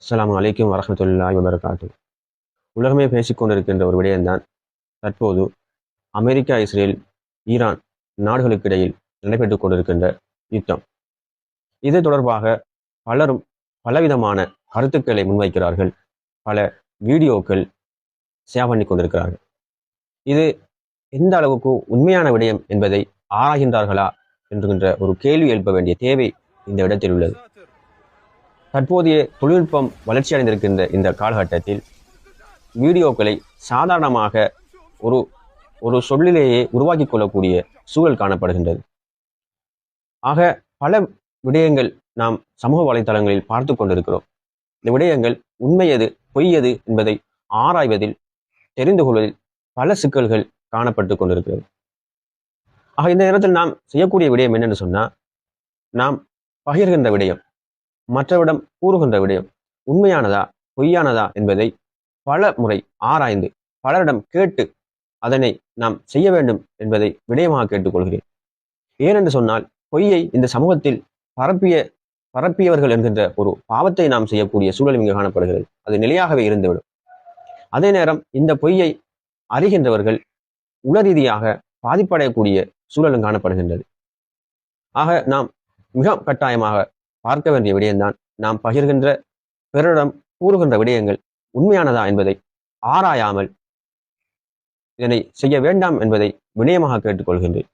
அஸ்ஸலாமு அலைக்கும் வரஹ்மத்துல்லாஹி வபரகாத்துஹு. உலகமே பேசிக்கொண்டிருக்கின்ற ஒரு விடயம்தான் தற்போது அமெரிக்கா, இஸ்ரேல், ஈரான் நாடுகளுக்கு இடையில் நடைபெற்றுக் கொண்டிருக்கின்ற யுத்தம். இது தொடர்பாக பலரும் பலவிதமான கருத்துக்களை முன்வைக்கிறார்கள். பல வீடியோக்கள் ஷேர் பண்ணி கொண்டிருக்கிறார்கள். இது எந்த அளவுக்கு உண்மையான விடயம் என்பதை ஆராய்கின்றார்களா என்கின்ற ஒரு கேள்வி எழுப்ப வேண்டிய தேவை இந்த இடத்தில் உள்ளது. தற்போதைய தொழில்நுட்பம் வளர்ச்சி அடைந்திருக்கின்ற இந்த காலகட்டத்தில் வீடியோக்களை சாதாரணமாக ஒரு ஒரு சொல்லிலேயே உருவாக்கி கொள்ளக்கூடிய சூழல் காணப்படுகின்றது. ஆக பல விடயங்கள் நாம் சமூக வலைதளங்களில் பார்த்து கொண்டிருக்கிறோம். இந்த விடயங்கள் உண்மையது பொய்யது என்பதை ஆராய்வதில் தெரிந்து கொள்வதில் பல சிக்கல்கள் காணப்பட்டு கொண்டிருக்கிறது. ஆக இந்த நேரத்தில் நாம் செய்யக்கூடிய விடயம் என்னென்னு சொன்னா, நாம் பகிர்கின்ற விடயம், மற்றவிடம் கூறுகின்ற விடயம் உண்மையானதா பொய்யானதா என்பதை பல முறை ஆராய்ந்து பலரிடம் கேட்டு அதனை நாம் செய்ய வேண்டும் என்பதை விடயமாக கேட்டுக்கொள்கிறேன். ஏனென்று சொன்னால், பொய்யை இந்த சமூகத்தில் பரப்பியவர்கள் என்கின்ற ஒரு பாவத்தை நாம் செய்யக்கூடிய சூழல் இங்கு காணப்படுகிறது. அது நிலையாகவே இருந்துவிடும். அதே நேரம் இந்த பொய்யை அறிகின்றவர்கள் உளரீதியாக பாதிப்படையக்கூடிய சூழலும் காணப்படுகின்றது. ஆக நாம் மிக கட்டாயமாக பார்க்க வேண்டிய விடயம்தான், நாம் பகிர்கின்ற பிறரிடம் கூறுகின்ற விடயங்கள் உண்மையானதா என்பதை ஆராயாமல் இதனை செய்ய வேண்டாம் என்பதை வினயமாக கேட்டுக்கொள்கின்றேன்.